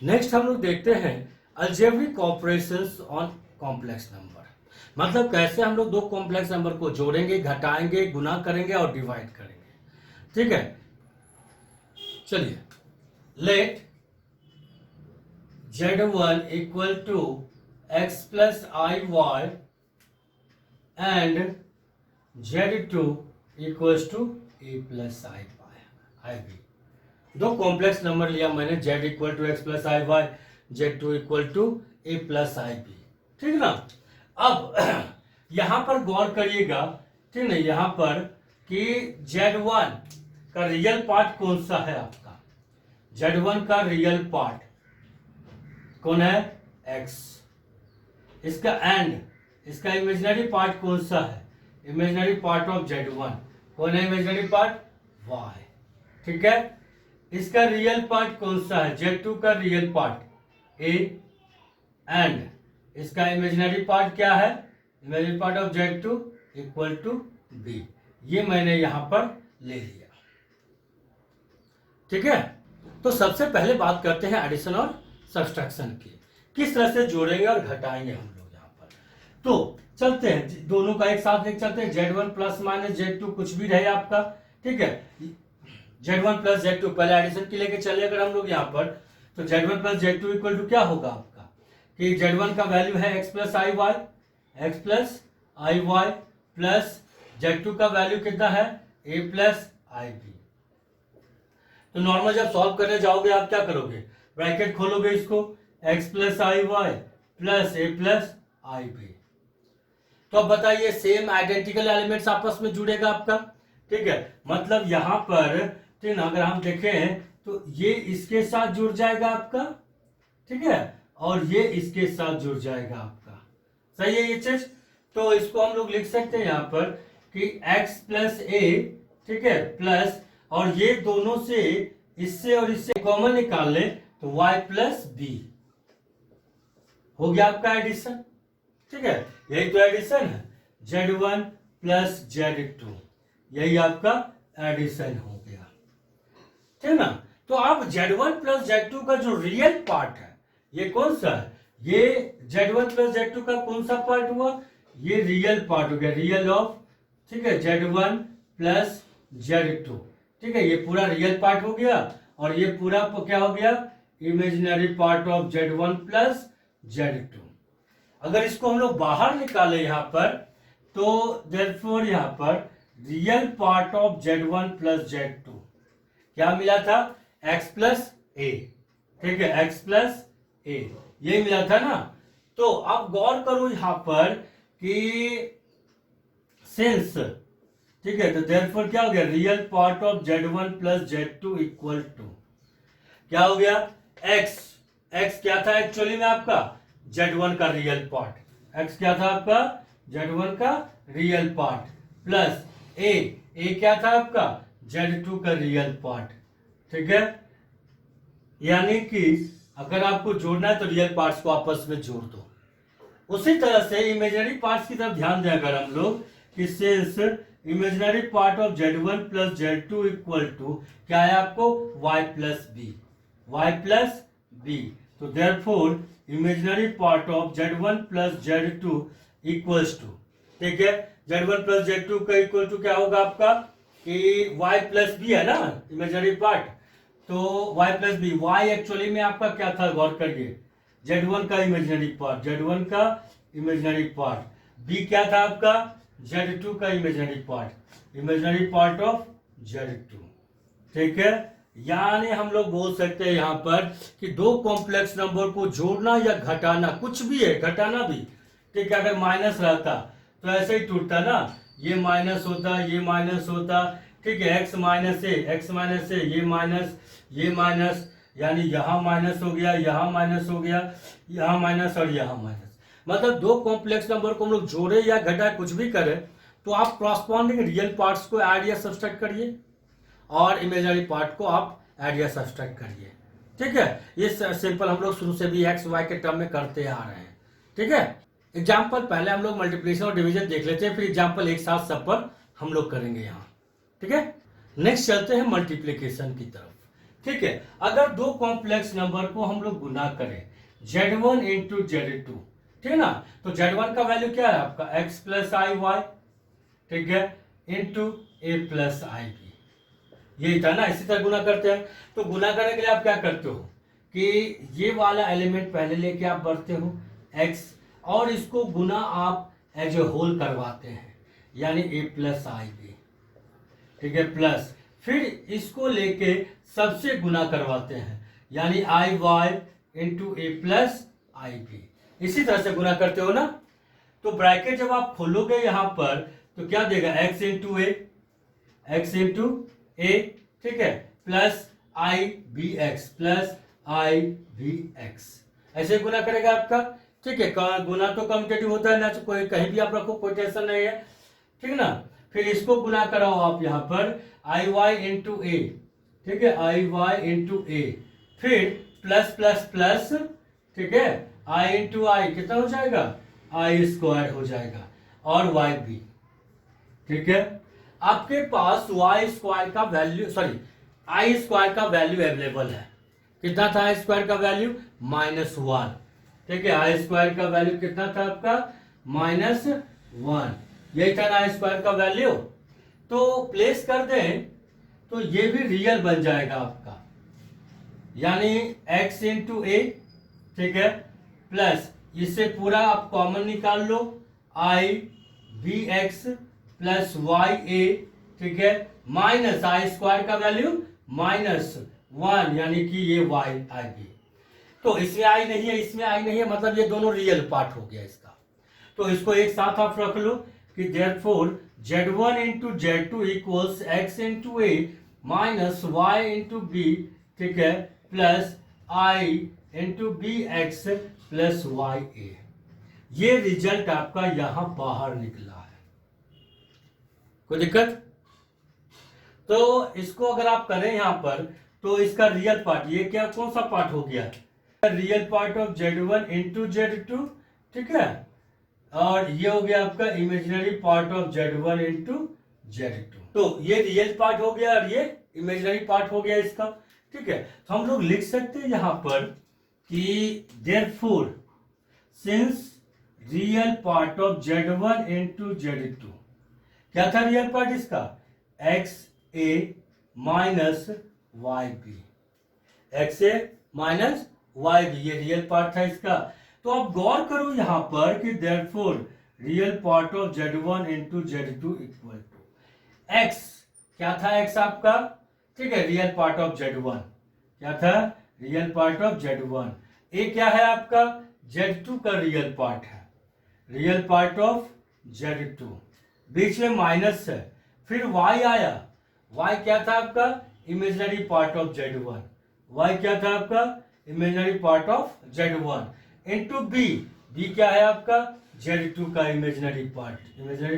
Next हम लोग देखते हैं algebraic operations on complex number. मतलब कैसे हम लोग दो कॉम्प्लेक्स नंबर को जोड़ेंगे, घटाएंगे, गुना करेंगे और डिवाइड करेंगे। ठीक है, चलिए let z1 equal to x plus i y and z2 equal to a plus i b. दो कॉम्प्लेक्स नंबर लिया मैंने, z equal to x plus i y, z2 equal to a plus i b. ठीक ना। अब यहां पर गौर करिएगा, ठीक है, यहां पर कि z1 का रियल पार्ट कौन सा है आपका। z1 का रियल पार्ट कौन है, x। इसका एंड, इसका इमेजिनरी पार्ट कौन सा है, इमेजिनरी पार्ट ऑफ z1 कौन है, इमेजिनरी पार्ट y। ठीक है, इसका रियल पार्ट कौन सा है, z2 का रियल पार्ट a एंड इसका इमेजिनरी पार्ट क्या है, imaginary part of z2 equal to b। ये मैंने यहां पर ले लिया। ठीक है, तो सबसे पहले बात करते हैं एडिशन और सब्सट्रैक्शन की, किस तरह से जोड़ेंगे और घटाएंगे हम लोग यहां पर। तो चलते हैं, दोनों का एक साथ लेके चलते हैं। z1 प्लस माइनस z2 कुछ भी रहे आपका, ठीक है, z1 प्लस z2 पहले एडिशन के लेके चले अगर हम लोग यहां पर, तो z1 plus z2 equal to क्या होगा आपका कि z1 का वैल्यू है x plus i y, x plus i y plus z2 का वैल्यू कितना है a प्लस आई बी। तो नॉर्मल जब सॉल्व करने जाओगे आप क्या करोगे, ब्रैकेट खोलोगे इसको, x plus i y plus a plus i b. तो अब बताइए सेम आइडेंटिकल एलिमेंट्स आपस में जुड़ेगा आपका। ठीक है, मतलब यहां पर ठीक है, अगर हम देखें तो ये इसके साथ जुड़ जाएगा आपका, ठीक है, और ये इसके साथ जुड़ जाएगा आपका। सही है ये चीज। तो इसको हम लोग लिख सकते हैं यहां पर कि x प्लस a, ठीक है, प्लस और ये दोनों से इससे और इससे कॉमन निकाल ले तो y प्लस बी हो गया आपका एडिशन। ठीक है, यही तो एडिशन है, z1 प्लस z2, यही आपका एडिशन हो गया। ठीक ना। तो आप z1 प्लस z2 का जो रियल पार्ट है ये कौन सा है, ये z1 प्लस z2 का कौन सा पार्ट हुआ, ये रियल पार्ट हो गया, रियल ऑफ, ठीक है, z1 प्लस z2। ठीक है, ये पूरा रियल पार्ट हो गया और ये पूरा क्या हो गया, imaginary part of z1 plus z2। अगर इसको हम लोग बाहर निकाले यहां पर, तो देयरफॉर यहां पर real part of z1 plus z2 क्या मिला था, x प्लस a। ठीक है, x प्लस a ये मिला था ना। तो अब गौर करो यहां पर कि सिंस, ठीक है, तो देयरफॉर क्या हो गया, real part of z1 plus z2 equal to क्या हो गया, x क्या था एक्चुअली में आपका z1 का रियल पार्ट, x क्या था आपका z1 का रियल पार्ट प्लस a क्या था आपका z2 का रियल पार्ट। ठीक है, यानी कि अगर आपको जोड़ना है तो रियल पार्ट्स को आपस में जोड़ दो। उसी तरह से इमेजिनरी पार्ट्स की तरफ ध्यान दें अगर हम लोग कि since imaginary part of z1 plus z2 equal to क्या है आपको y प्लस बी, तो therefore imaginary part of z1 plus z2 equals to, ठीक है, z1 प्लस z2 का इक्वल टू क्या होगा आपका कि y प्लस बी है ना इमेजिनरी पार्ट, तो y plus b, y actually में आपका क्या था गौर करिए, z1 का इमेजिनरी पार्ट, z1 का इमेजिनरी पार्ट, b क्या था आपका z2 का इमेजिनरी पार्ट ऑफ z2। ठीक है, यानी हम लोग बोल सकते हैं यहां पर कि दो कॉम्प्लेक्स नंबर को जोड़ना या घटाना कुछ भी है, घटाना भी, ठीक है, अगर माइनस रहता तो ऐसे ही टूटता ना, ये माइनस होता, ये माइनस होता, ठीक है, x माइनस ए, ये माइनस, यानी यहाँ माइनस हो गया, यहाँ माइनस हो गया, यहाँ माइनस और यहाँ माइनस। मतलब दो कॉम्प्लेक्स नंबर को हम लोग जोड़े या घटाए कुछ भी करें तो आप कॉरस्पॉन्डिंग रियल पार्ट्स को ऐड या सब्सट्रैक्ट करिए और इमेजिनरी पार्ट को आप ऐड या सब्सट्रैक्ट करिए। ठीक है, ये सिंपल हम लोग शुरू से भी एक्स वाई के टर्म में करते आ रहे हैं। ठीक है, एग्जाम्पल पहले हम लोग मल्टीप्लिकेशन और डिवीजन देख लेते हैं, फिर एग्जाम्पल एक साथ सब पर हम लोग करेंगे यहाँ। ठीक है, नेक्स्ट चलते हैं मल्टीप्लिकेशन की तरफ। ठीक है। अगर दो कॉम्प्लेक्स नंबर को हम लोग गुना करें Z1 इंटू Z2, ठीक है ना, तो Z1 का वैल्यू क्या है आपका x प्लस आई वाई, ठीक है, into A plus i B, यही था ना। इसी तरह गुना करते हैं। तो गुना करने के लिए आप क्या करते हो कि ये वाला एलिमेंट पहले लेके आप बढ़ते हो x, और इसको गुना आप एज ए होल करवाते हैं, यानी ए प्लस आई बी, ठीक है, प्लस फिर इसको लेके सबसे गुना करवाते हैं, यानी आई Y into A plus i B. इसी तरह से गुना करते हो ना। तो ब्रैकेट जब आप खोलोगे यहां पर तो क्या देगा, x इंटू ए, एक्स इंटू ए, ठीक है, plus i B X, plus i B x, ऐसे गुना करेगा आपका, ठीक है। गुना तो कम्यूटेटिव होता है ना, तो कोई कहीं भी आप रखो, कोई टेंशन नहीं है, ठीक है ना। फिर इसको गुना कराओ आप यहाँ पर आई वाई इंटू ए, ठीक है, आई वाई इंटू ए, फिर प्लस प्लस प्लस, ठीक है, आई इंटू आई कितना हो जाएगा, आई स्क्वायर हो जाएगा, और वाई बी, ठीक है। आपके पास वाई स्क्वायर का वैल्यू, सॉरी आई स्क्वायर का वैल्यू अवेलेबल है। कितना था आई स्क्वायर का वैल्यू, -1, ठीक है। आई स्क्वायर का वैल्यू कितना था आपका, -1, यही था ना आई स्क्वायर का वैल्यू। तो प्लेस कर दें तो ये भी रियल बन जाएगा आपका, यानी x इंटू ए, ठीक है, प्लस इससे पूरा आप कॉमन निकाल लो, आई B X plus Y a, ठीक है, माइनस आई स्क्वायर का वैल्यू -1, यानी कि ये वाई आई बी। तो इसमें आई नहीं है, इसमें आई नहीं है, मतलब ये दोनों रियल पार्ट हो गया इसका। तो इसको एक साथ आप रख लो कि therefore Z1 into Z2 equals x into A minus Y into B, ठीक है, plus I into B X plus Y A. ये रिजल्ट आपका यहां बाहर निकला है, कोई दिक्कत? तो इसको अगर आप करें यहां पर तो इसका रियल पार्ट, ये क्या कौन सा पार्ट हो गया, real part of Z1 into Z2, ठीक है, और ये हो गया आपका imaginary part of Z1 into Z2। तो ये रियल पार्ट हो गया और ये इमेजिनरी पार्ट हो गया इसका, ठीक है। तो हम लोग लिख सकते हैं यहां पर कि therefore since real part of Z1 into Z2, क्या था रियल पार्ट इसका, x a minus y b, x a minus y b, ये रियल पार्ट था इसका। तो आप गौर करो यहां पर कि therefore real part of Z1 into Z2 equal to x, क्या था एक्स आपका, ठीक है, रियल पार्ट ऑफ Z1, क्या था, रियल पार्ट ऑफ Z1, ए क्या है आपका, Z2 का रियल पार्ट है, रियल पार्ट ऑफ Z2, बीच में माइनस है, फिर y आया, y क्या था आपका, imaginary part of Z1, y क्या था आपका, imaginary part of Z1, into b, b क्या है आपका, Z2 का इमेजिनरी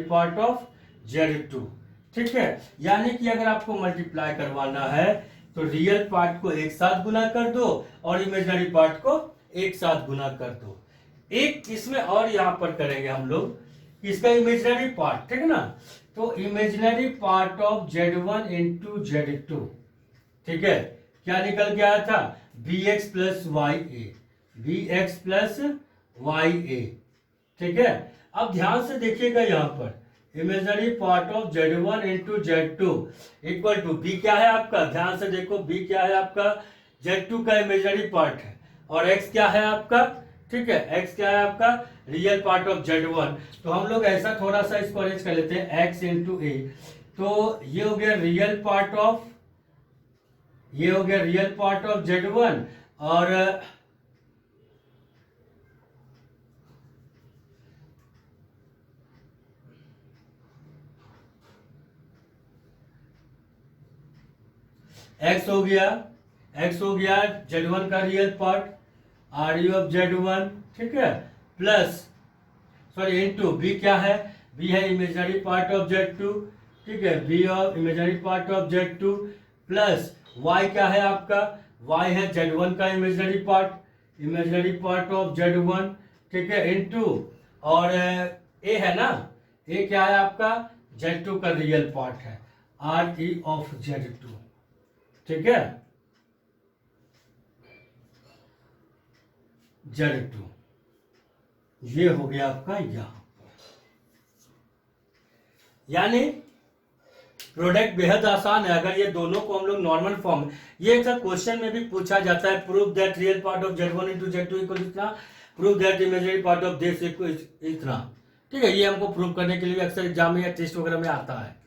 पार्ट ऑफ Z2, ठीक है। यानी कि अगर आपको मल्टीप्लाई करवाना है तो रियल पार्ट को एक साथ गुना कर दो और इमेजिनरी पार्ट को एक साथ गुना कर दो। एक इसमें और यहां पर करेंगे हम लोग, इसका इमेजिनरी पार्ट, ठीक है ना, तो imaginary part of Z1 into Z2, ठीक है, क्या निकल के आया था, bx plus Y a, bx plus Y a, ठीक है। अब ध्यान से देखिएगा यहां पर imaginary part of Z1 into Z2 equal to b क्या है आपका, ध्यान से देखो b क्या है आपका, Z2 का इमेजिनरी पार्ट है, और x क्या है आपका, ठीक है, x क्या है आपका, रियल पार्ट ऑफ Z1। तो हम लोग ऐसा थोड़ा सा इसको अरेंज कर लेते हैं, x इंटू ए, तो ये हो गया रियल पार्ट ऑफ, ये हो गया रियल पार्ट ऑफ Z1, और x हो गया Z1 का real part, are you of Z1, ठीक है, प्लस सॉरी इंटू बी क्या है, बी है इमेजिनरी पार्ट ऑफ Z2, ठीक है, b of imaginary part of Z2, plus y क्या है आपका, y है Z1 का इमेजिनरी पार्ट ऑफ Z1, ठीक है, इंटू और a है ना, a क्या है आपका, Z2 का रियल पार्ट है, आर ई ऑफ Z2, ठीक है। Z2, ये हो गया आपका यहाँ। यानी प्रोडक्ट बेहद आसान है अगर ये दोनों को हम लोग नॉर्मल फॉर्म, ये सर क्वेश्चन में भी पूछा जाता है, prove that real part of Z1 into Z2 equal इतना, prove that imaginary part of this equal इतना। ठीक है, ये हमको प्रूव करने के लिए अक्सर एग्जाम में या टेस्ट वगैरह में आता है।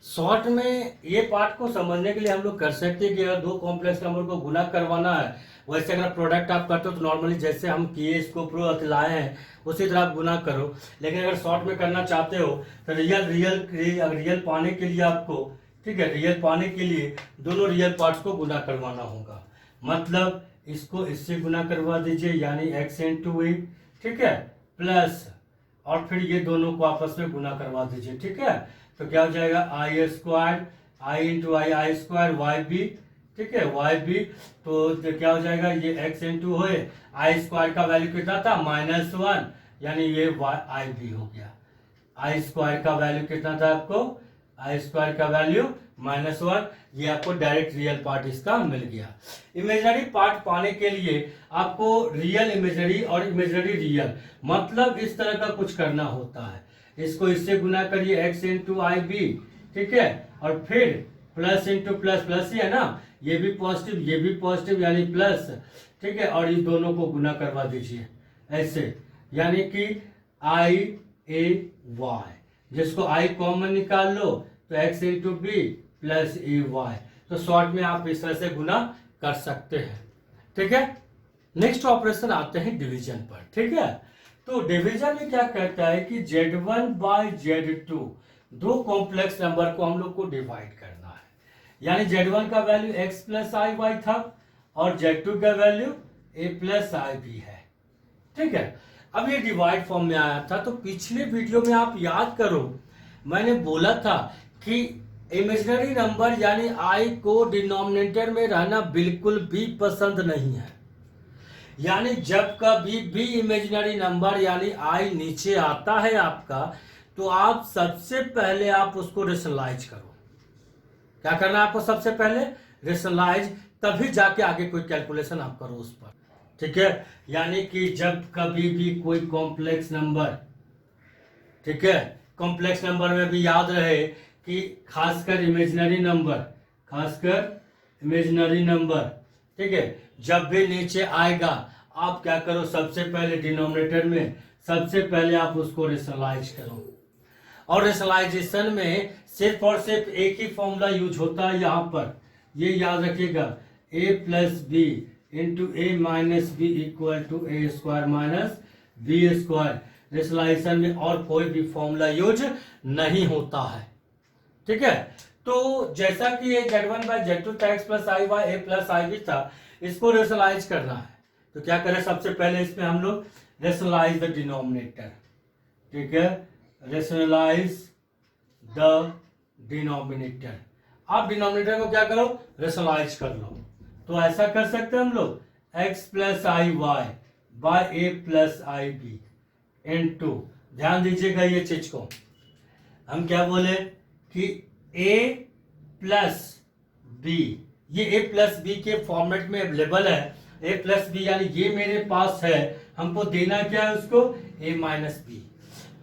शॉर्ट में ये पार्ट को समझने के लिए हम लोग कर सकते हैं कि अगर दो कॉम्प्लेक्स नंबर को गुना करवाना है, वैसे अगर प्रोडक्ट आप करते हो तो नॉर्मली जैसे हम किए इसको प्रूव लाए हैं उसी तरह आप गुना करो। लेकिन अगर शॉर्ट में करना चाहते हो तो रियल पाने के लिए आपको, ठीक है, रियल पाने के लिए दोनों रियल पार्ट्स को गुना करवाना होगा। मतलब इसको इससे गुना करवा दीजिए, यानी x इंटू ए, ठीक है, प्लस और फिर ये दोनों को आपस में गुना करवा दीजिए। ठीक है, तो क्या हो जाएगा आई स्क्वायर, आई इंटू आई स्क्वायर, वाई बी, ठीक है, वाई बी, तो क्या हो जाएगा, ये x इंटू हो, आई स्क्वायर का वैल्यू कितना था -1, यानी ये आई बी हो गया। आई स्क्वायर का वैल्यू कितना था आपको, आई स्क्वायर का वैल्यू -1, ये आपको डायरेक्ट रियल पार्ट इसका मिल गया। इमेजिनरी पार्ट पाने के लिए आपको रियल इमेजिनरी और इमेजिनरी रियल, मतलब इस तरह का कुछ करना होता है। इसको इससे गुना करिए x इंटू आई बी, ठीक है, और फिर प्लस इंटू प्लस, प्लस ही है ना, ये भी पॉजिटिव ये भी पॉजिटिव यानी प्लस, ठीक है, और इस दोनों को गुना करवा दीजिए ऐसे, यानी कि आई ए वाई, जिसको आई कॉमन निकाल लो तो x इंटू बी प्लस ए वाई। तो शॉर्ट में आप इस तरह से गुना कर सकते हैं। ठीक है, नेक्स्ट ऑपरेशन आते हैं डिवीजन पर। ठीक है, तो डिवीजन में क्या कहता है कि Z1 बाय Z2 दो कॉम्प्लेक्स नंबर को हम लोग को डिवाइड करना है। यानी Z1 का value x plus i y था और Z2 का value a plus i b है। ठीक है, अब ये डिवाइड फॉर्म में आया था, तो पिछले वीडियो में आप याद करो मैंने बोला था कि इमेजिनरी नंबर यानी i को डिनोमिनेटर में रहना बिल्कुल भी पसंद नहीं है। यानी जब कभी भी इमेजिनरी नंबर यानी i नीचे आता है आपका, तो आप सबसे पहले आप उसको रेशनलाइज करो। क्या करना है आपको, सबसे पहले रेशनलाइज, तभी जाके आगे कोई कैलकुलेशन आप करो उस पर। ठीक है, यानी कि जब कभी भी कोई कॉम्प्लेक्स नंबर, ठीक है, कॉम्प्लेक्स नंबर में भी याद रहे कि खासकर इमेजिनरी नंबर, ठीक है, जब भी नीचे आएगा आप क्या करो, सबसे पहले डिनोमिनेटर में सबसे पहले आप उसको रेशनलाइज करो। और रेशनलाइजेशन में सिर्फ और सिर्फ एक ही फॉर्मूला यूज होता है यहाँ पर, ये याद रखिएगा, a plus B into A minus B equal to A square minus B square. Rationalisation में और कोई भी फॉर्मूला यूज नहीं होता है। ठीक है, तो जैसा कि ये Z1 बाय Z2 था, x plus i Y, A plus i B था, इसको रेशनलाइज करना है। तो क्या करें, सबसे पहले इसमें हम लोग रेशनलाइज द डिनोमिनेटर। ठीक है, रेशनलाइज द डिनोमिनेटर। आप डिनोमिनेटर को क्या करो, रेशनलाइज कर लो। तो ऐसा कर सकते हैं हम लोग, x plus i Y bye A plus i B into, ध्यान दीजिएगा ये चीज को, हम क्या बोले कि a प्लस बी, ये a प्लस बी के फॉर्मेट में अवेलेबल है। a प्लस बी यानी ये मेरे पास है, हमको देना क्या है उसको, a माइनस बी।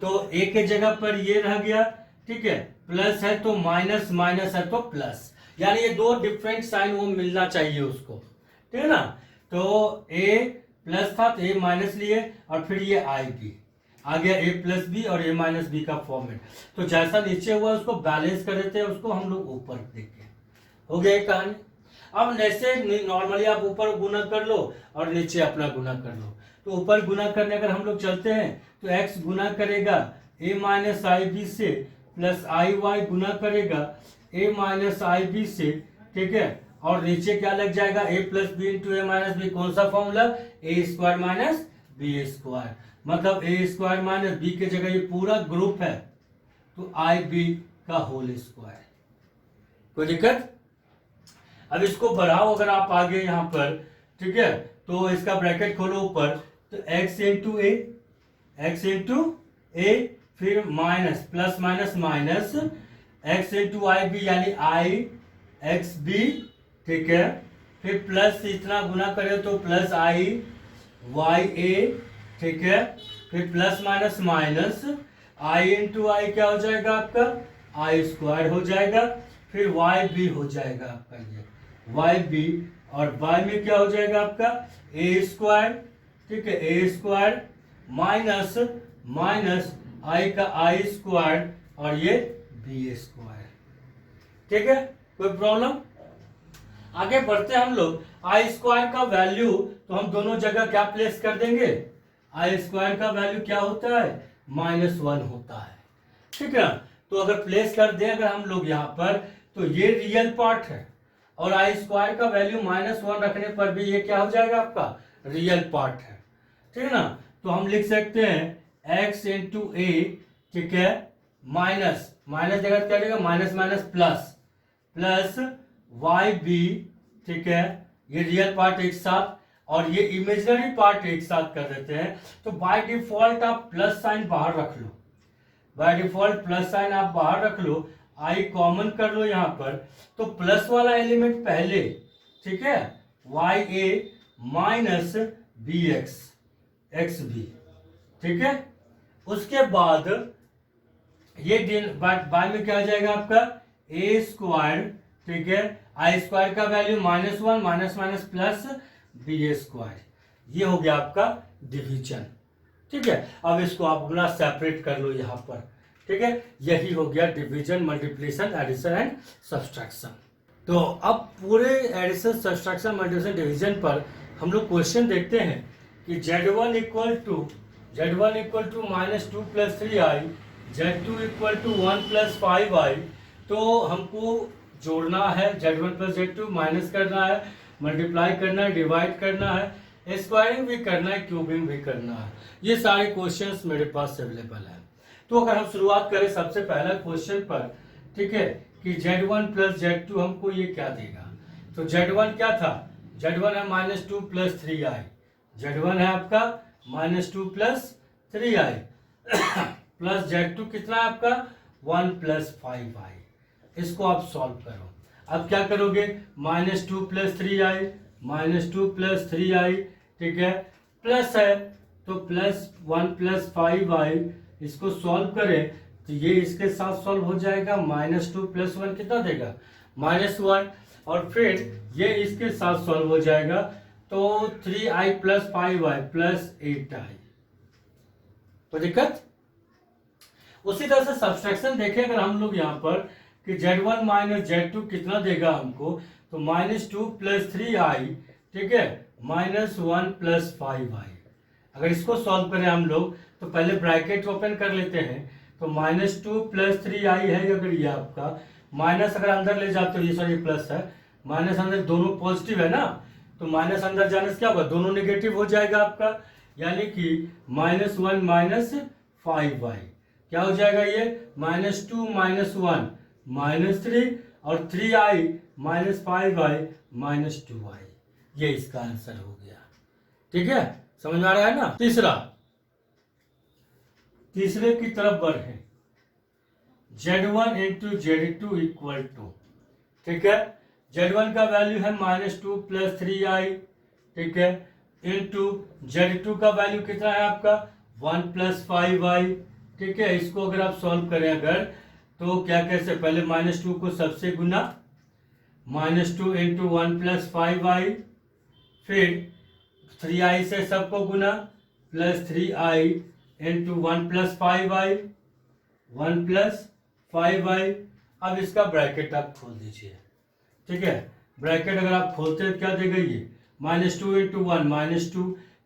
तो a के जगह पर ये रह गया, ठीक है, प्लस है तो माइनस, माइनस है तो प्लस, यानी ये दो डिफरेंट साइन वो मिलना चाहिए उसको। ठीक है ना, तो a प्लस था तो a माइनस लिए और फिर ये आई बी आ गया, a प्लस बी और a माइनस बी का फॉर्मेट। तो जैसा नीचे हुआ उसको बैलेंस कर देते हैं, उसको हम लोग ऊपर देखें, हो गया एक कहानी। अब जैसे नॉर्मली आप ऊपर गुना कर लो और नीचे अपना गुना कर लो। तो ऊपर गुना करने अगर हम लोग चलते हैं तो x गुना करेगा a माइनस आई बी से, प्लस आई वाई गुना करेगा a माइनस आई बी से, ठीक है, और नीचे क्या लग जाएगा, a plus B into A minus B. कौन सा formula, A square minus B square, मतलब ए स्क्वायर माइनस बी के जगह ये पूरा ग्रुप है तो आई बी का होल स्क्वायर। कोई दिक्कत? अब इसको बढ़ाओ अगर आप आगे यहाँ पर, ठीक है, तो इसका ब्रैकेट खोलो ऊपर, तो x इंटू ए, फिर minus, plus minus minus, x into i b यानी आई एक्स बी, ठीक है, फिर प्लस इतना गुना करें तो प्लस आई वाई ए, ठीक है, फिर प्लस माइनस माइनस आई इंटू आई क्या हो जाएगा आपका, आई स्क्वायर हो जाएगा, फिर वाई बी हो जाएगा आपका ये वाई बी, और वाई में क्या हो जाएगा आपका ए स्क्वायर, ठीक है, ए स्क्वायर माइनस माइनस आई का आई स्क्वायर और ये बी स्क्वायर, ठीक है, कोई प्रॉब्लम। आगे बढ़ते हैं हम लोग। आई स्क्वायर का वैल्यू तो हम दोनों जगह क्या प्लेस कर देंगे, आई स्क्वायर का वैल्यू क्या होता है, -1 होता है, ठीक है। तो अगर प्लेस कर दें अगर हम लोग यहाँ पर, तो ये रियल पार्ट है, और आई स्क्वायर का वैल्यू -1 रखने पर भी ये क्या हो जाएगा आपका रियल पार्ट है, ठीक है ना। तो हम लिख सकते हैं x इंटू ए, ठीक है, माइनस माइनस जगह क्या रहेगा, minus minus plus plus Y B, ठीक है, ये रियल पार्ट एक साथ और ये इमेजिनरी पार्ट एक साथ कर देते हैं। तो बाय डिफॉल्ट आप प्लस साइन बाहर रख लो, बाय डिफॉल्ट प्लस साइन आप बाहर रख लो, आई कॉमन कर लो यहाँ पर, तो प्लस वाला एलिमेंट पहले, ठीक है, y a minus b x, x b, ठीक है। उसके बाद ये बाय में क्या आ जाएगा आपका ए स्क्वायर, ठीक है, आई स्क्वायर का value -1 minus minus plus B square, ये हो गया आपका डिवीजन, ठीक है। अब इसको आप अपना सेपरेट कर लो यहाँ पर, ठीक है, यही हो गया division, multiplication, addition and subtraction. तो अब पूरे एडिशन, सब्सट्रैक्शन, मल्टीप्लिकेशन, डिवीजन पर हम लोग क्वेश्चन देखते हैं कि Z1 equal to -2 + 3i, Z2 equal to 1 + 5i। तो हमको जोड़ना है, Z1 + Z2 माइनस करना है, मल्टीप्लाई करना है, डिवाइड करना है, स्क्वायरिंग भी करना है, क्यूबिंग भी करना है। ये सारे क्वेश्चंस मेरे पास अवेलेबल है। तो अगर हम शुरुआत करें सबसे पहला क्वेश्चन पर, ठीक है, कि Z1 + Z2 हमको ये क्या देगा। तो Z1 क्या था, Z1 है -2 + 3i, Z1 है आपका -2 + 3i प्लस Z2 कितना है आपका 1 + 5i। इसको आप सॉल्व करो। अब क्या करोगे, -2 + 3i, -2 + 3i, ठीक है, प्लस है तो +1 + 5i, इसको सॉल्व करें तो ये इसके साथ सॉल्व हो जाएगा, -2 + 1 कितना देगा -1, और फिर ये इसके साथ सॉल्व हो जाएगा तो 3i + 5i + 8i। तो दिक्कत। उसी तरह से सब्सट्रैक्शन देखें अगर हम लोग यहाँ पर कि Z1 - Z2 कितना देगा हमको, तो -2 + 3i, ठीक है, -1 + 5i। अगर इसको सॉल्व करें हम लोग तो पहले ब्रैकेट ओपन कर लेते हैं, तो -2 + 3i है अगर ये आपका, माइनस अगर अंदर ले जाते हो, ये सॉरी प्लस है, माइनस अंदर दोनों पॉजिटिव है ना, तो माइनस अंदर जाने से क्या होगा, दोनों नेगेटिव हो जाएगा आपका, यानी कि -1 - 5i क्या हो जाएगा, ये -2 - 1 -3 और 3i - 5i - 2i। ये इसका आंसर हो गया, ठीक है, समझ में आ रहा है ना। तीसरे की तरफ बढ़े, Z1 × Z2 इक्वल टू, ठीक है, Z1 का वैल्यू है -2 + 3i, ठीक है, इंटू Z2 का वैल्यू कितना है आपका 1 + 5i, ठीक है। इसको अगर आप सॉल्व करें अगर, तो क्या कैसे, पहले -2 को सबसे गुना, -2 × 1 + 5i, फिर 3i से सबको गुना, +3i × 1 + 5i, 1 + 5i। अब इसका ब्रैकेट आप खोल दीजिए, ठीक है, ब्रैकेट अगर आप खोलते हैं क्या देगा ये, -2 × 1 -2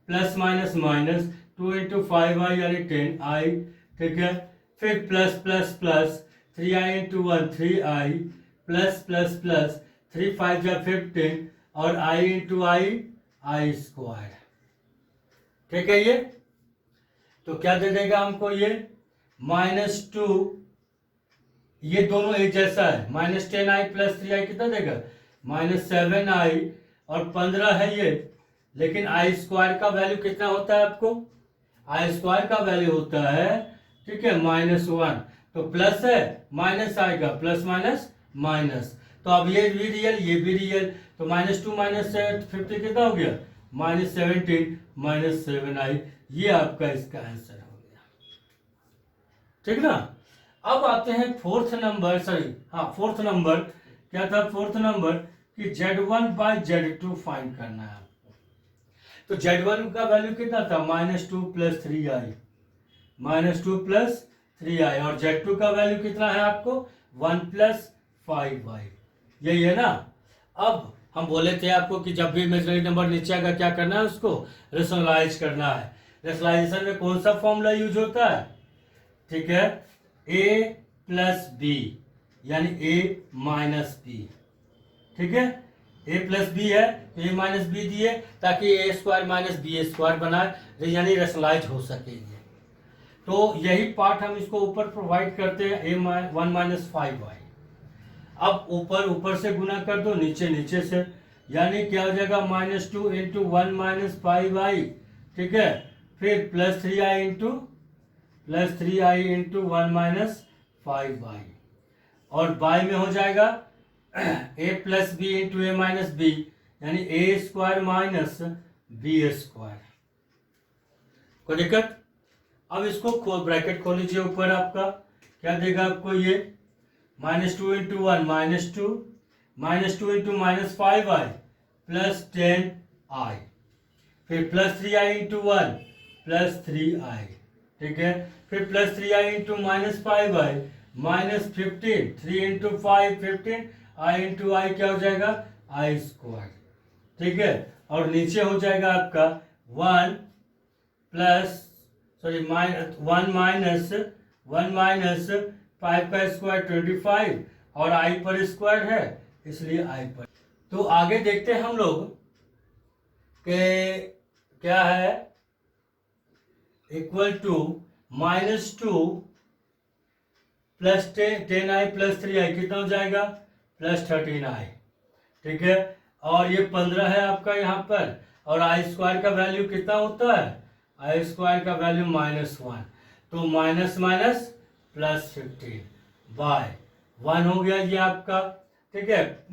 प्लस माइनस माइनस 2 × 5i यानी 10i, ठीक है, फिर plus plus plus 3i × 1 3i plus plus plus 3 5 या 15 और i × i स्क्वायर, ठीक है। ये तो क्या दे देगा हमको ये -2, ये दोनों एक जैसा है, -10i + 3i कितना देगा -7i, और 15 है ये, लेकिन i स्क्वायर का वैल्यू कितना होता है आपको, i स्क्वायर का वैल्यू होता है, ठीक है, -1, तो प्लस है माइनस आएगा, प्लस माइनस माइनस, तो अब ये भी रियल ये भी रियल, तो -2 - 50 कितना हो गया -17 -7i, ये आपका इसका आंसर हो गया। ठीक ना। अब आते हैं फोर्थ नंबर, फोर्थ नंबर क्या था? फोर्थ नंबर कि Z1 बाई Z2 फाइंड करना है आपको। तो Z1 का वैल्यू कितना था? -2 + 3i, -2 + 3i, और Z2 का वैल्यू कितना है आपको? 1 + 5i, यही है ना। अब हम बोले थे आपको कि जब भी इमेजिनरी नंबर नीचे आएगा क्या करना है? उसको रेशनलाइज करना है। रेशनलाइजेशन में कौन सा फॉर्मूला यूज होता है? ठीक है, a + b यानी a - b। ठीक है, a + b है तो a - b दिए ताकि a² - b² बनाए, यानी रेशनलाइज हो सकेगी। तो यही पार्ट हम इसको ऊपर प्रोवाइड करते हैं, a1 - 5i। अब ऊपर से गुना कर दो, नीचे से, यानी क्या हो जाएगा? -2 × 1 - 5i, ठीक है, फिर +3i × 1 - 5i, और बाय में हो जाएगा a + b × a - b, यानी a² - b²। कोई दिक्कत? अब इसको ब्रैकेट खोल लीजिए, ऊपर आपका क्या देगा आपको? ये -2 × 1 -2, -2 × -5i + 10i, फिर +3i × 1 + 3i, ठीक है, फिर +3i × -5i -15, 3 × 5 15, i × i क्या हो जाएगा? i², ठीक है, और नीचे हो जाएगा आपका 1 5 का स्क्वायर 25, और i पर स्क्वायर है इसलिए i पर। तो आगे देखते हैं हम लोग के क्या है, इक्वल टू -2 + 10i + 3i कितना हो जाएगा? +13i, ठीक है, और ये 15 है आपका यहाँ पर, और i² का वैल्यू कितना होता है? i² का वैल्यू -1, तो माइनस +15 बाय 1 हो गया ये आपका, ठीक है,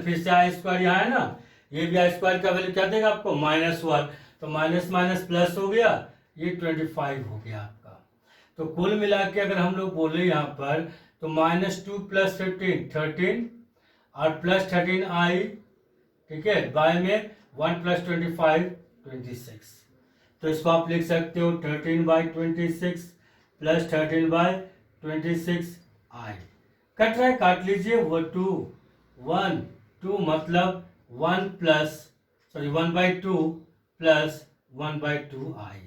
फिर से i² यहाँ है ना, ये भी i² का वैल्यू क्या देगा आपको? -1, तो माइनस प्लस हो गया, ये 25 हो गया आपका। तो कुल मिला के अगर हम लोग बोले यहाँ पर तो -2 + 15 13, और +13i, ठीक है, बाय में 1 + 25 26। तो इसको आप लिख सकते हो 13/26 + 13/26i। कट रहा है, काट लीजिए, वो 2 मतलब 1/2 + 1/2i,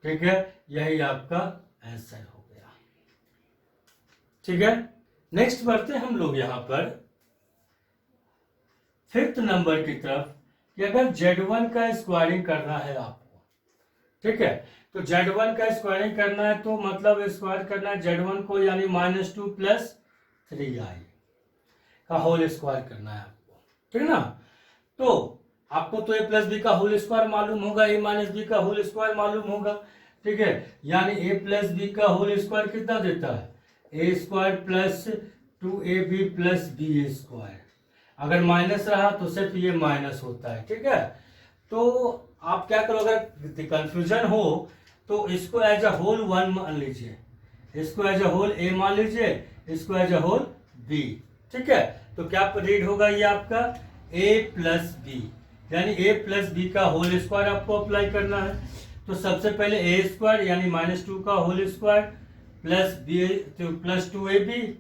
ठीक है, यही आपका आंसर हो गया। ठीक है, नेक्स्ट बढ़ते हैं हम लोग यहाँ पर फिफ्थ नंबर की तरफ कि अगर Z1 का स्क्वायरिंग करना है आपको, ठीक है, तो Z1 का स्क्वायरिंग करना है तो मतलब स्क्वायर करना है Z1 को, यानी -2 + 3i का होल स्क्वायर करना है आपको, ठीक है ना। तो आपको तो a + b का होल स्क्वायर मालूम होगा, a - b का होल स्क्वायर मालूम होगा, ठीक है, यानी a + b का होल स्क्वायर कितना देता है? a² + 2ab + b²। अगर माइनस रहा तो सिर्फ ये माइनस होता है, ठीक है। तो आप क्या करो, अगर कंफ्यूजन हो तो इसको एज अ होल 1 मान लीजिए, इसको एज अ होल a मान लीजिए, इसको एज अ होल b, ठीक है। तो क्या रीड होगा ये आपका a + b, यानी a + b का होल स्क्वायर आपको अप्लाई करना है। तो सबसे पहले a² यानी -2 का whole square + b + 2ab,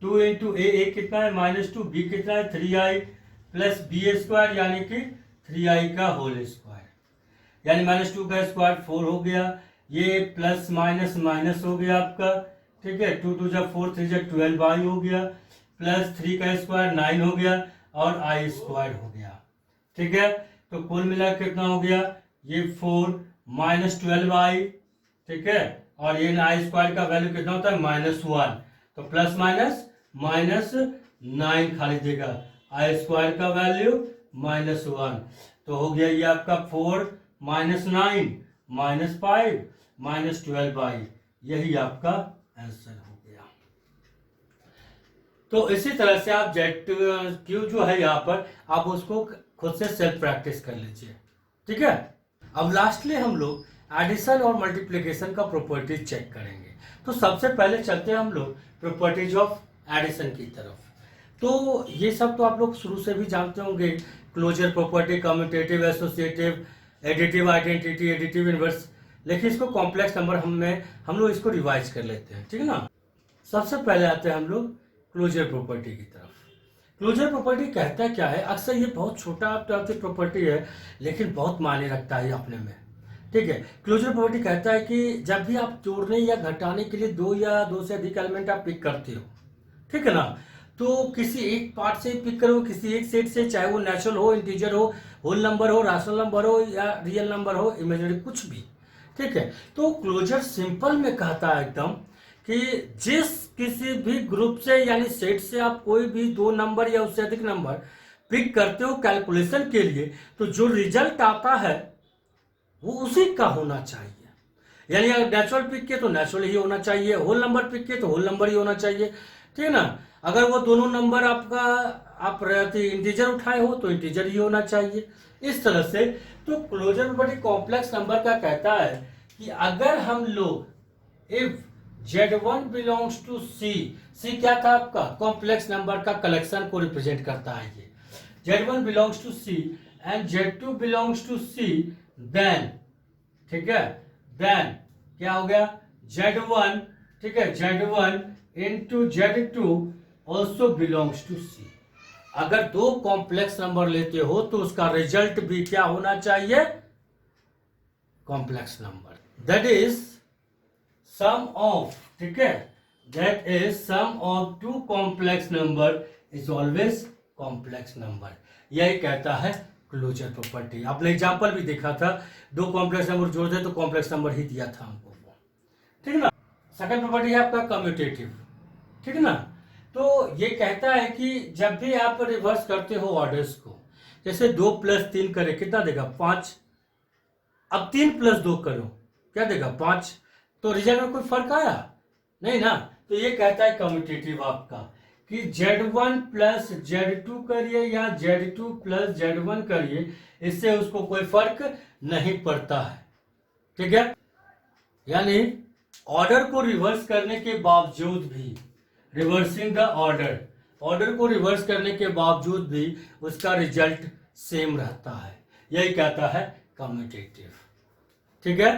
2 × a कितना है? -2, b कितना है? 3i + b² यानी कि 3i का होल स्क्वायर, यानी -2 का स्क्वायर 4 हो गया, ये प्लस माइनस हो गया आपका, ठीक है, 2 × 2 = 4, 3 × 12i हो गया, + 3 का स्क्वायर 9 हो गया, और i² हो गया, ठीक है। तो कुल मिला कितना हो गया? ये 4 -12i, ठीक है, और ये i² का वैल्यू कितना होता है? -1, तो प्लस माइनस -9 खाली देगा, i² का वैल्यू -1, तो हो गया ये आपका 4 - 9 -5 -12i, यही आपका आंसर हो गया। तो इसी तरह से आप Z2 जो है यहाँ पर आप उसको खुद से सेल्फ प्रैक्टिस कर लीजिए, ठीक है। अब लास्टली हम लोग एडिशन और मल्टीप्लिकेशन का प्रॉपर्टीज चेक करेंगे। तो सबसे पहले चलते हैं हम लोग प्रॉपर्टीज ऑफ एडिशन की तरफ। तो ये सब तो आप लोग शुरू से भी जानते होंगे, closure property, commutative, associative, additive identity, additive inverse. लेकिन इसको कॉम्प्लेक्स नंबर हम लोग इसको रिवाइज कर लेते हैं, ठीक है ना। सबसे पहले आते हैं हम लोग क्लोजर प्रॉपर्टी की तरफ। क्लोजर प्रॉपर्टी कहता क्या है, अक्सर ये बहुत छोटा प्रॉपर्टी है लेकिन बहुत मायने रखता है अपने में, ठीक है। क्लोजर प्रॉपर्टी कहता है कि जब भी आप जोड़ने या घटाने के लिए दो या दो से अधिक एलिमेंट आप पिक करते हो, ठीक है ना, तो किसी एक पार्ट से पिक करो, किसी एक सेट से, चाहे वो नेचुरल हो, इंटीजर हो, होल नंबर हो, रैशनल नंबर हो या रियल नंबर हो, इमेजिनरी, कुछ भी, ठीक है। तो क्लोजर सिंपल में कहता है एकदम कि जिस किसी भी ग्रुप से यानी सेट से आप कोई भी दो नंबर या उससे अधिक नंबर पिक करते हो कैलकुलेशन के लिए, तो जो रिजल्ट आता है वो उसी का होना चाहिए। यानी अगर नेचुरल पिक किए तो नेचुरल ही होना चाहिए, होल नंबर पिक किए तो होल नंबर ही होना चाहिए, ठीक है ना। अगर वो दोनों नंबर आपका आप इंटीजर उठाए हो तो इंटीजर ही होना चाहिए, इस तरह से। तो क्लोजर प्रॉपर्टी कॉम्प्लेक्स नंबर का कहता है कि अगर हम लोग इफ Z1 बिलोंग्स टू सी क्या था आपका, कॉम्प्लेक्स नंबर का कलेक्शन को रिप्रेजेंट करता है ये, Z1 belongs to C and Z2 belongs to C, then, ठीक है, देन क्या हो गया, Z1, ठीक है, Z1 into Z2 also belongs to C. अगर दो कॉम्प्लेक्स नंबर लेते हो तो उसका रिजल्ट भी क्या होना चाहिए, complex number, that is sum of, ठीक है, that is sum of two complex number is always complex number. यही कहता है क्लोजर प्रॉपर्टी। आपने एग्जांपल भी देखा था, दो कॉम्प्लेक्स नंबर जोड़ते तो कॉम्प्लेक्स नंबर ही दिया था हमको, ठीक है ना। सेकंड प्रॉपर्टी है आपका कम्यूटेटिव, ठीक है ना। तो ये कहता है कि जब भी आप रिवर्स करते हो ऑर्डर्स को, जैसे 2 + 3 करे कितना देगा, 5। अब 3 + 2 करो क्या देगा, 5। तो रिजल्ट में कोई फर्क आया नहीं ना। तो ये कहता है कम्यूटेटिव आपका कि Z1 + Z2 करिए या Z2 + Z1 करिए, इससे उसको कोई फर्क नहीं पड़ता है, ठीक है। यानी ऑर्डर को रिवर्स करने के बावजूद भी, रिवर्सिंग द ऑर्डर को रिवर्स करने के बावजूद भी उसका रिजल्ट सेम रहता है, यही कहता है कम्यूटेटिव, ठीक है।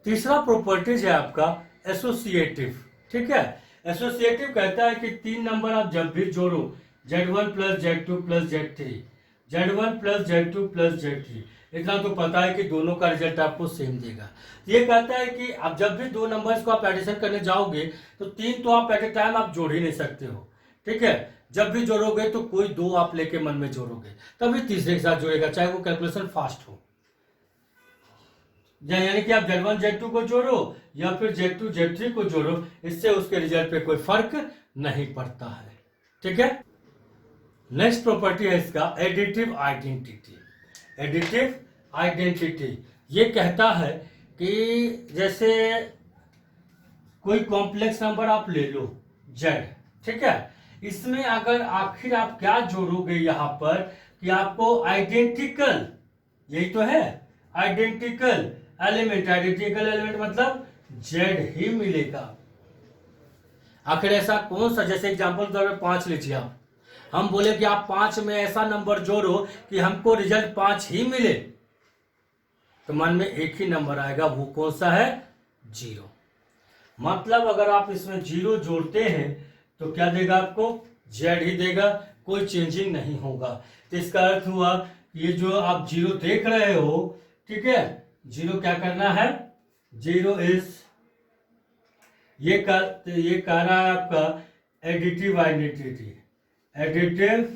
तीसरा प्रॉपर्टीज है आपका एसोसिएटिव, ठीक है। एसोसिएटिव कहता है कि 3 नंबर आप जब भी जोड़ो, Z1 + Z2 + Z3, Z1 + Z2 + Z3, इतना तो पता है कि दोनों का रिजल्ट आपको सेम देगा। ये कहता है कि आप जब भी दो नंबर्स को आप एडिशन करने जाओगे तो 3 तो आप एट ए टाइम आप जोड़ ही नहीं सकते हो, ठीक है। जब भी जोड़ोगे तो कोई 2 आप लेके मन में जोड़ोगे, तभी तीसरे के साथ जोड़ेगा, चाहे वो कैलकुलेशन फास्ट हो। यानी कि आप Z1 Z2 को जोड़ो या फिर Z2 Z3 को जोड़ो, इससे उसके रिजल्ट पे कोई फर्क नहीं पड़ता है, ठीक है। नेक्स्ट प्रॉपर्टी है इसका एडिटिव आइडेंटिटी। एडिटिव आइडेंटिटी ये कहता है कि जैसे कोई कॉम्प्लेक्स नंबर आप ले लो Z, ठीक है, इसमें अगर आखिर आप क्या जोड़ोगे यहां पर कि आपको आइडेंटिकल, यही तो है आइडेंटिकल एलिमेंट मतलब Z ही मिलेगा। आखिर ऐसा कौन सा, जैसे एग्जांपल के तौर पे 5 लीजिए आप, हम बोले कि आप 5 में ऐसा नंबर जोड़ो कि हमको रिजल्ट 5 ही मिले, तो मन में एक ही नंबर आएगा, वो कौन सा है, 0। मतलब अगर आप इसमें 0 जोड़ते हैं तो क्या देगा आपको, Z ही देगा, कोई चेंजिंग नहीं होगा। तो इसका अर्थ हुआ ये जो आप 0 देख रहे हो, ठीक है, 0 क्या करना है, 0 इज, ये कह रहा है आपका एडिटिव आइडेंटिटी, एडिटिव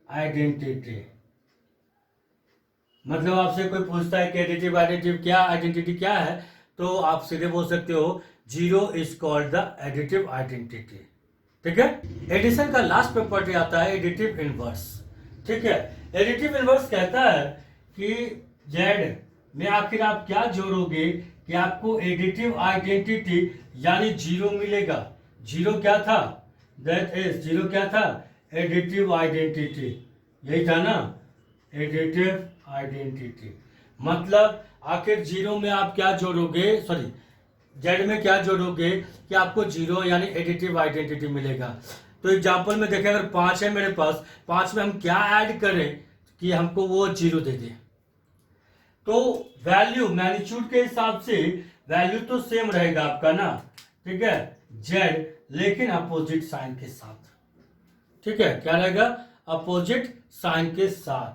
आइडेंटिटी। मतलब आपसे कोई पूछता है कि एडिटिव आइडेंटिटी क्या है, तो आप सीधे बोल सकते हो 0 is called the additive identity, ठीक है। एडिशन का लास्ट प्रॉपर्टी आता है एडिटिव इनवर्स, ठीक है। एडिटिव इनवर्स कहता है कि Z में आखिर आप क्या जोड़ोगे कि आपको एडिटिव आइडेंटिटी यानी 0 मिलेगा। 0 क्या था, दैट इज 0 क्या था, एडिटिव आइडेंटिटी, यही था ना, एडिटिव आइडेंटिटी। मतलब आखिर जीरो में आप क्या जोड़ोगे, सॉरी जेड में क्या जोड़ोगे कि आपको जीरो यानी एडिटिव आइडेंटिटी मिलेगा। तो एग्जांपल में देखें, अगर 5 है मेरे पास, 5 में हम क्या ऐड करें कि हमको वो जीरो दे दे। तो वैल्यू मैग्नीट्यूड के हिसाब से वैल्यू तो सेम रहेगा आपका ना, ठीक है, जेड, लेकिन अपोजिट साइन के साथ। ठीक है, क्या रहेगा, अपोजिट साइन के साथ।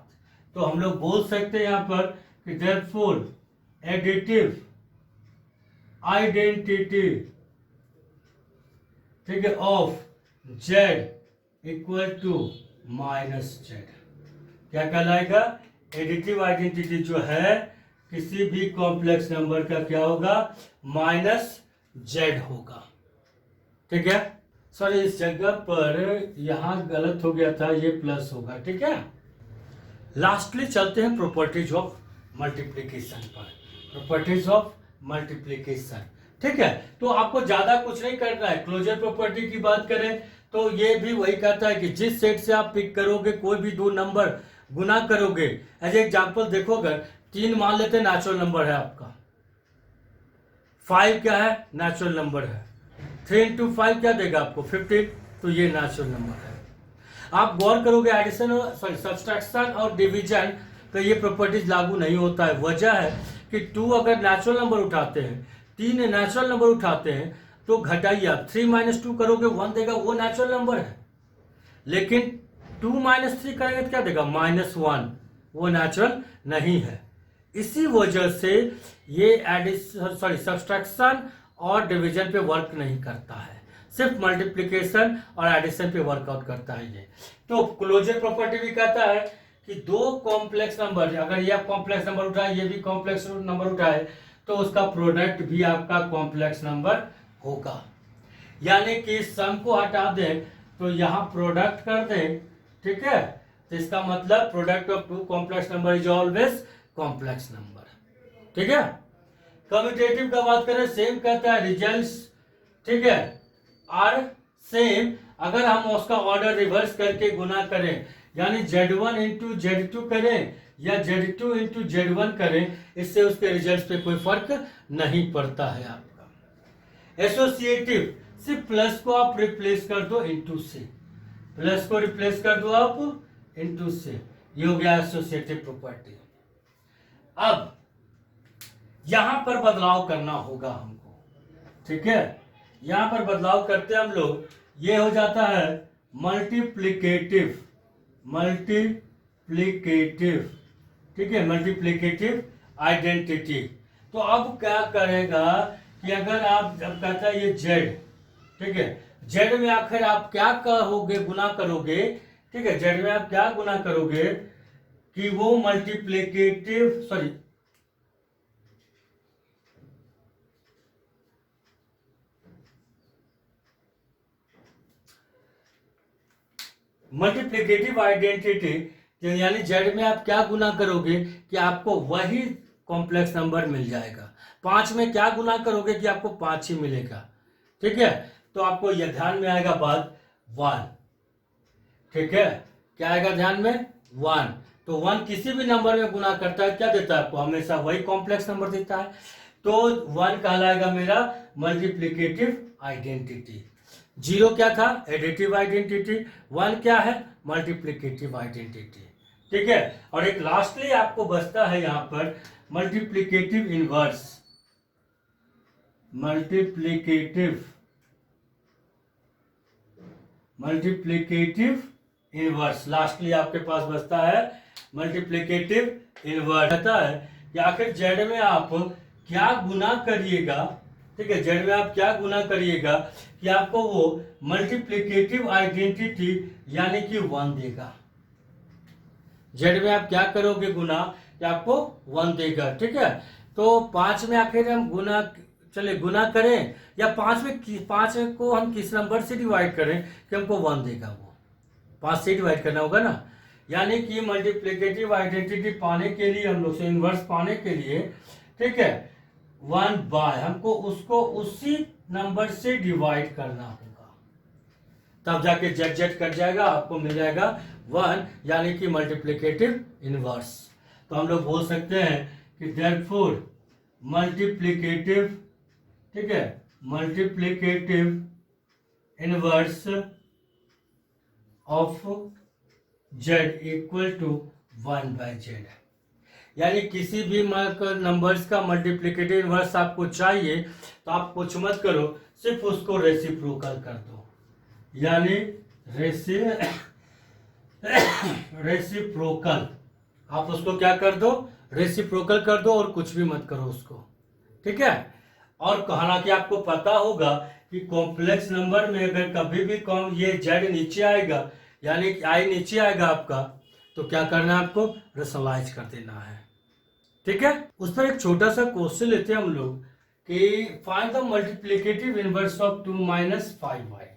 तो हम लोग बोल सकते हैं यहां पर कि देयरफॉर एडिटिव आइडेंटिटी, ठीक है, of Z equal to minus Z. क्या कहलाएगा, एडिटिव आइडेंटिटी जो है किसी भी कॉम्प्लेक्स नंबर का क्या होगा, माइनस जेड होगा। ठीक है, सॉरी इस जगह पर यहां गलत हो गया था, ये प्लस होगा। ठीक है, लास्टली चलते हैं प्रॉपर्टीज ऑफ मल्टीप्लीकेशन पर। प्रॉपर्टीज ऑफ मल्टीप्लीकेशन, ठीक है, तो आपको ज्यादा कुछ नहीं करना है। क्लोजर प्रॉपर्टी की बात करें तो ये भी वही कहता है कि जिस सेट से आप पिक करोगे, कोई भी दो नंबर गुना करोगे। एज एग्जांपल देखो, अगर 3 मान लेते नेचुरल नंबर है आपका, 5 क्या है, नेचुरल नंबर है, 3 इंटू 5 क्या देगा आपको, 15, तो ये नेचुरल नंबर है। आप गौर करोगे एडिशन और सॉरी सब्सट्रैक्शन और डिवीजन पे ये प्रॉपर्टीज लागू नहीं होता है। वजह है कि 2 अगर नेचुरल नंबर उठाते हैं, 3 नेचुरल नंबर उठाते हैं, तो घटाइए आप 3 माइनस 2 करोगे 1 देगा, वो नेचुरल नंबर है। लेकिन 2 माइनस 3 करेंगे तो क्या देगा, -1, वो नेचुरल नहीं है। इसी वजह से ये एडिशन सॉरी सब्सट्रैक्शन और डिवीजन पे वर्क नहीं करता है, सिर्फ मल्टीप्लिकेशन और एडिशन पे वर्कआउट करता है ये। तो क्लोजर प्रॉपर्टी भी कहता है कि दो कॉम्प्लेक्स नंबर, अगर ये कॉम्प्लेक्स नंबर उठाए, ये भी कॉम्प्लेक्स नंबर उठाए, तो उसका प्रोडक्ट भी आपका कॉम्प्लेक्स नंबर होगा। यानी कि सम को हटा दें तो यहां प्रोडक्ट कर दें, ठीक है, तो इसका मतलब product of two complex number is always complex number. ठीक है, कम्यूटेटिव का बात करें, सेम कहता है रिजल्ट्स, ठीक है, आर सेम। अगर हम उसका ऑर्डर रिवर्स करके गुना करें, यानी Z1 इंटू Z2 करें या Z2 इंटू Z1 करें, इससे उसके रिजल्ट्स पे कोई फर्क नहीं पड़ता है आपका। एसोसिएटिव, सिर्फ प्लस को आप रिप्लेस कर दो इंटू से, प्लस को रिप्लेस कर दो आप इंटू से, ये हो गया एसोसिएटिव प्रॉपर्टी। अब यहां पर बदलाव करना होगा हमको, ठीक है, यहां पर बदलाव करते हम लोग, ये हो जाता है मल्टीप्लिकेटिव, मल्टीप्लिकेटिव, ठीक है, मल्टीप्लिकेटिव आइडेंटिटी। तो अब क्या करेगा कि अगर आप जब कहता है ये जेड, ठीक है, जेड में आखिर आप क्या कहोगे, गुना करोगे, ठीक है, जेड में आप क्या गुना करोगे कि वो मल्टीप्लिकेटिव सॉरी मल्टीप्लिकेटिव आइडेंटिटी, यानी जेड में आप क्या गुना करोगे कि आपको वही कॉम्प्लेक्स नंबर मिल जाएगा। 5 में क्या गुना करोगे कि आपको 5 ही मिलेगा। ठीक है, तो आपको यह ध्यान में आएगा बात 1, ठीक है, क्या आएगा ध्यान में, 1। तो 1 किसी भी नंबर में गुना करता है, क्या देता है आपको, हमेशा वही कॉम्प्लेक्स नंबर देता है। तो 1 कहलाएगा मेरा मल्टीप्लिकेटिव आइडेंटिटी। 0 क्या था, एडिटिव आइडेंटिटी, 1 क्या है, मल्टीप्लिकेटिव आइडेंटिटी। ठीक है, और एक लास्टली आपको बचता है यहां पर multiplicative inverse, multiplicative inverse, lastly आपके पास बचता है मल्टीप्लिकेटिव इनवर्स। कहता है कि आखिर जेड में आप क्या गुना करिएगा, ठीक है, जेड में आप क्या गुना करिएगा कि आपको वो मल्टीप्लिकेटिव आइडेंटिटी यानी कि 1 देगा। जेड में आप क्या करोगे गुना कि आपको 1 देगा। ठीक है, तो 5 में आखिर हम गुना, चलिए गुना करें या 5 को हम किस नंबर से डिवाइड करें कि हमको 1 देगा, वो 5 से डिवाइड करना होगा ना। यानी कि मल्टीप्लिकेटिव आइडेंटिटी पाने के लिए, हम लोग से इनवर्स पाने के लिए, ठीक है, 1 बाय हमको उसको उसी नंबर से डिवाइड करना होगा, तब जाके जेड जेड कट जाएगा, आपको मिल जाएगा 1, यानी कि मल्टीप्लिकेटिव इनवर्स। तो हम लोग बोल सकते हैं कि देयरफॉर मल्टीप्लिकेटिव, ठीक है, multiplicative inverse of Z equal to 1/z। यानी किसी भी नंबर्स का मल्टीप्लिकेटिव इनवर्स आपको चाहिए तो आप कुछ मत करो, सिर्फ उसको रेसिप्रोकल कर दो, यानी रेसिप्रोकल। आप उसको क्या कर दो, रेसिप्रोकल कर दो, और कुछ भी मत करो उसको, ठीक है। और हालांकि आपको पता होगा कि कॉम्प्लेक्स नंबर में अगर कभी भी ये जेड नीचे आएगा, यानी कि आई नीचे आएगा आपका, तो क्या करना है आपको, रेशनलाइज कर देना है, ठीक है। उस पर एक छोटा सा क्वेश्चन लेते हैं हम लोग कि find the multiplicative inverse of 2 - 5y।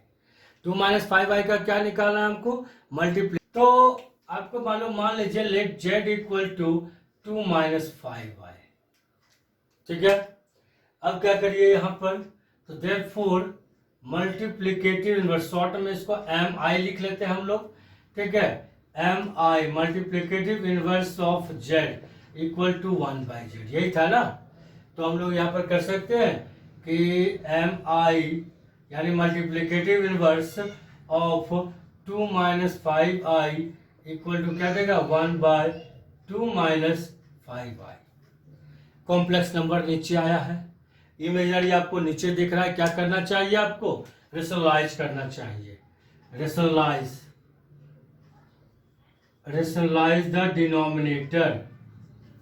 2 - 5y का क्या निकालना है हमको, मल्टीप्ली। तो आपको मालूम, मान लीजिए late z equal to 2 - 5y, ठीक है। अब क्या करिए यहाँ पर, तो देयरफॉर मल्टीप्लिकेटिव इनवर्स, शॉर्ट में इसको mi लिख लेते हैं हम लोग, ठीक है। mi multiplicative inverse of z equal to 1/z, यही था ना। तो हम लोग यहाँ पर कर सकते हैं कि mi यानी multiplicative inverse of 2 - 5i equal to क्या देगा, 1/2 - 5i। कॉम्प्लेक्स नंबर नीचे आया है, इमेजनरी आपको नीचे दिख रहा है। क्या करना चाहिए आपको, रेशनलाइज करना चाहिए, रेशनलाइज द डिनोमिनेटर,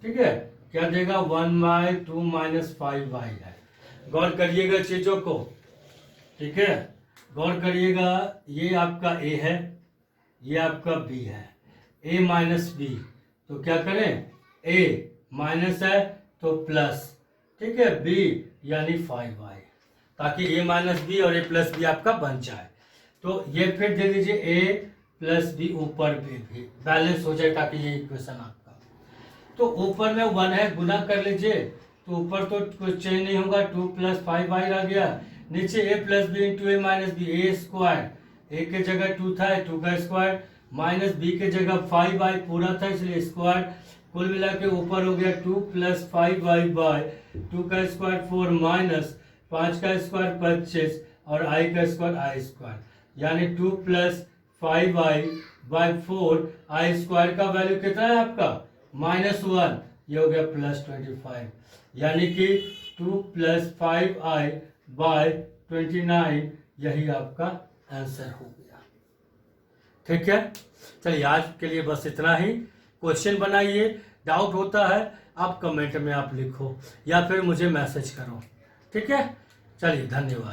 ठीक है। क्या देगा, 1/2 - 5y है। गौर करिएगा चीजों को, ठीक है, गौर करिएगा। ये आपका a है, ये आपका b है, a - b, तो क्या करें, a माइनस है तो प्लस, ठीक है, b यानी 5y, ताकि a - b और a + b आपका बन जाए। तो ये फिर दे दीजिए a + b, ऊपर भी बैलेंस हो जाए, ताकि ये इक्वेशन आपका। तो ऊपर में 1 है, गुना कर लीजिए, तो ऊपर तो कुछ चेंज नहीं होगा, 2 + 5y आ गया। नीचे a + b × a - b, a square, a के जगह 2 था, 2 का स्क्वायर, माइनस b के जगह 5y पूरा था, इसलिए स्क्वायर। कुल मिला के ऊपर हो गया 2 + 5y/, 2 का स्क्वायर 4, माइनस 5 का स्क्वायर 25, और i का स्क्वायर i², यानी 2 + 5y/4। i स्क्वायर का वैल्यू कितना है आपका, -1, ये हो गया +25, यानी कि 2 + 5i/29, यही आपका आंसर हो गया, ठीक है। चलिए आज के लिए बस इतना ही। क्वेश्चन बनाइए, डाउट होता है आप कमेंट में आप लिखो या फिर मुझे मैसेज करो, ठीक है। चलिए धन्यवाद।